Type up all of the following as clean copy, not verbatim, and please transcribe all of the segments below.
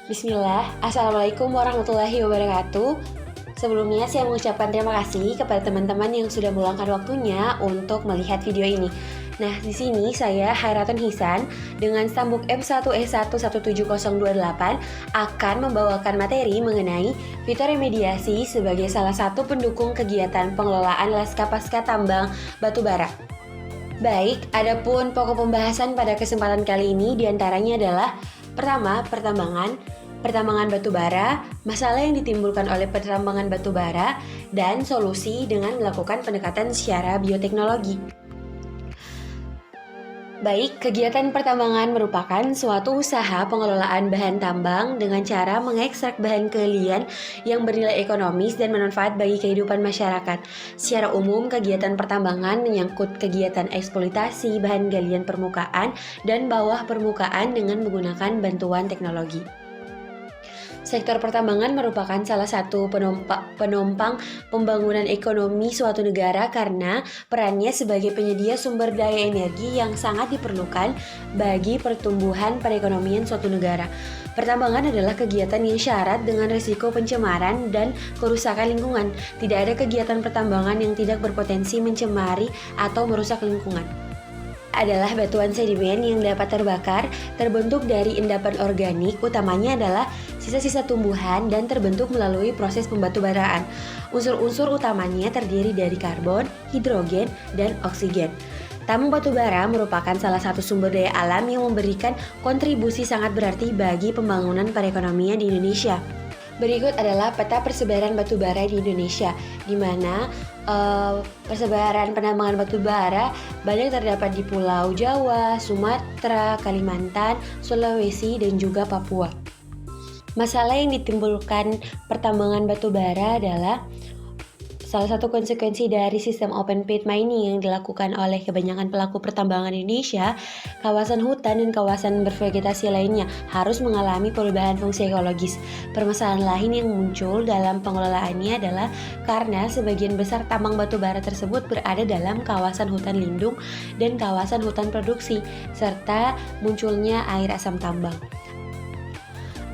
Bismillah, Assalamualaikum warahmatullahi wabarakatuh. Sebelumnya saya mengucapkan terima kasih kepada teman-teman yang sudah meluangkan waktunya untuk melihat video ini. Nah, di sini saya Hairaton Hisan dengan Sambuk M1S1 17028 akan membawakan materi mengenai fitur remediasi sebagai salah satu pendukung kegiatan pengelolaan Laskapasca Tambang Batubara. Baik, adapun pokok pembahasan pada kesempatan kali ini diantaranya adalah pertama, pertambangan batubara, masalah yang ditimbulkan oleh pertambangan batubara, dan solusi dengan melakukan pendekatan secara bioteknologi. Baik, kegiatan pertambangan merupakan suatu usaha pengelolaan bahan tambang dengan cara mengekstrak bahan keahlian yang bernilai ekonomis dan bermanfaat bagi kehidupan masyarakat. Secara umum, kegiatan pertambangan menyangkut kegiatan eksploitasi bahan galian permukaan dan bawah permukaan dengan menggunakan bantuan teknologi. Sektor pertambangan merupakan salah satu penopang pembangunan ekonomi suatu negara karena perannya sebagai penyedia sumber daya energi yang sangat diperlukan bagi pertumbuhan perekonomian suatu negara. Pertambangan adalah kegiatan yang syarat dengan risiko pencemaran dan kerusakan lingkungan. Tidak ada kegiatan pertambangan yang tidak berpotensi mencemari atau merusak lingkungan. Adalah batuan sedimen yang dapat terbakar, terbentuk dari endapan organik, utamanya adalah sisa-sisa tumbuhan dan terbentuk melalui proses pembatubaraan. Unsur-unsur utamanya terdiri dari karbon, hidrogen, dan oksigen. Tambang batubara merupakan salah satu sumber daya alam yang memberikan kontribusi sangat berarti bagi pembangunan perekonomian di Indonesia. Berikut adalah peta persebaran batubara di Indonesia, di mana persebaran penambangan batubara banyak terdapat di Pulau Jawa, Sumatera, Kalimantan, Sulawesi, dan juga Papua. Masalah yang ditimbulkan pertambangan batubara adalah salah satu konsekuensi dari sistem open pit mining yang dilakukan oleh kebanyakan pelaku pertambangan Indonesia. Kawasan hutan dan kawasan bervegetasi lainnya harus mengalami perubahan fungsi ekologis. Permasalahan lain yang muncul dalam pengelolaannya adalah karena sebagian besar tambang batubara tersebut berada dalam kawasan hutan lindung dan kawasan hutan produksi, serta munculnya air asam tambang.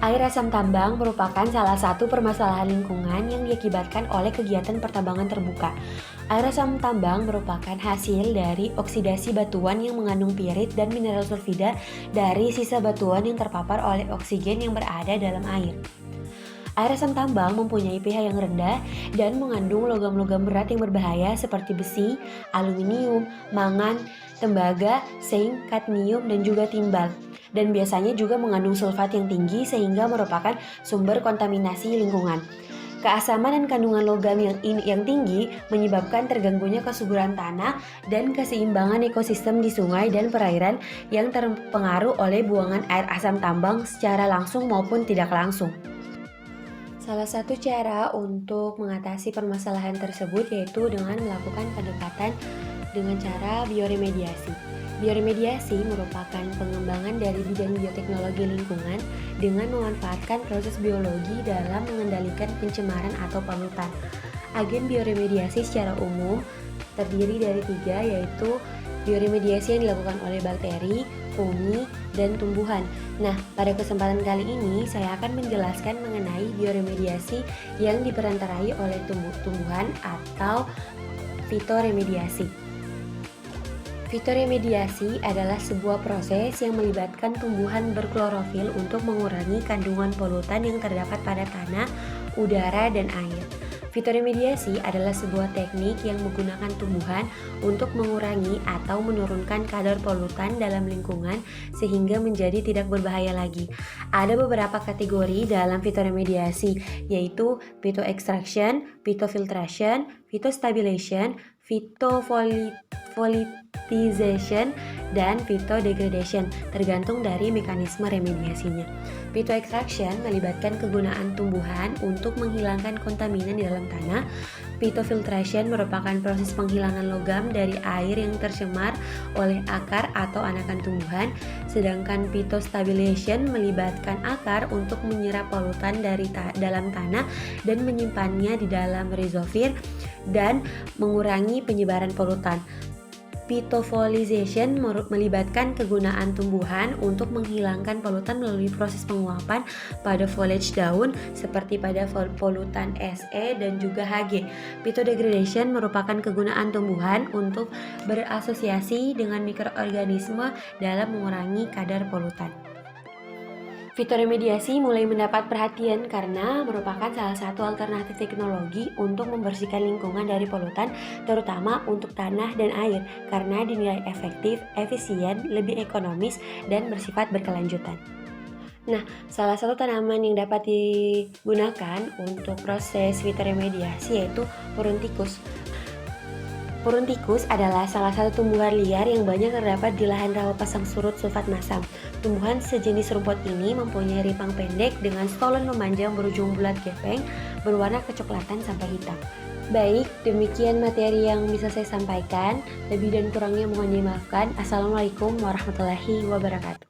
Air asam tambang merupakan salah satu permasalahan lingkungan yang diakibatkan oleh kegiatan pertambangan terbuka. Air asam tambang merupakan hasil dari oksidasi batuan yang mengandung pirit dan mineral sulfida dari sisa batuan yang terpapar oleh oksigen yang berada dalam air. Air asam tambang mempunyai pH yang rendah dan mengandung logam-logam berat yang berbahaya seperti besi, aluminium, mangan, tembaga, zinc, kadmium, dan juga timbal. Dan biasanya juga mengandung sulfat yang tinggi sehingga merupakan sumber kontaminasi lingkungan. Keasaman dan kandungan logam yang tinggi menyebabkan terganggunya kesuburan tanah dan keseimbangan ekosistem di sungai dan perairan yang terpengaruh oleh buangan air asam tambang secara langsung maupun tidak langsung. Salah satu cara untuk mengatasi permasalahan tersebut yaitu dengan melakukan pendekatan dengan cara bioremediasi. Bioremediasi merupakan pengembangan dari bidang bioteknologi lingkungan dengan memanfaatkan proses biologi dalam mengendalikan pencemaran atau polutan. Agen bioremediasi secara umum terdiri dari 3, yaitu bioremediasi yang dilakukan oleh bakteri, fungi, dan tumbuhan. Nah, pada kesempatan kali ini saya akan menjelaskan mengenai bioremediasi yang diperantarai oleh tumbuhan atau fitoremediasi. Fitoremediasi adalah sebuah proses yang melibatkan tumbuhan berklorofil untuk mengurangi kandungan polutan yang terdapat pada tanah, udara, dan air. Fitoremediasi adalah sebuah teknik yang menggunakan tumbuhan untuk mengurangi atau menurunkan kadar polutan dalam lingkungan sehingga menjadi tidak berbahaya lagi. Ada beberapa kategori dalam fitoremediasi, yaitu phytoextraction, phytofiltration, phytostabilization, phytovolatilization, dan phytodegradation, tergantung dari mekanisme remediasinya. Phytoextraction melibatkan kegunaan tumbuhan untuk menghilangkan kontaminan di dalam tanah. Phytofiltration merupakan proses penghilangan logam dari air yang tercemar oleh akar atau anakan tumbuhan, sedangkan phytostabilization melibatkan akar untuk menyerap polutan dari dalam tanah dan menyimpannya di dalam rhizofir dan mengurangi penyebaran polutan. Phytovolization melibatkan kegunaan tumbuhan untuk menghilangkan polutan melalui proses penguapan pada foliage daun seperti pada polutan SE dan juga Hg. Phytodegradation merupakan kegunaan tumbuhan untuk berasosiasi dengan mikroorganisme dalam mengurangi kadar polutan. Fitoremediasi mulai mendapat perhatian karena merupakan salah satu alternatif teknologi untuk membersihkan lingkungan dari polutan, terutama untuk tanah dan air, karena dinilai efektif, efisien, lebih ekonomis, dan bersifat berkelanjutan. Nah, salah satu tanaman yang dapat digunakan untuk proses fitoremediasi yaitu Purunticus. Purunticus adalah salah satu tumbuhan liar yang banyak terdapat di lahan rawa pasang surut sulfat masam. Tumbuhan sejenis rumput ini mempunyai rimpang pendek dengan stolon memanjang berujung bulat gepeng berwarna kecoklatan sampai hitam. Baik, demikian materi yang bisa saya sampaikan. Lebih dan kurangnya mohon dimaafkan. Assalamualaikum warahmatullahi wabarakatuh.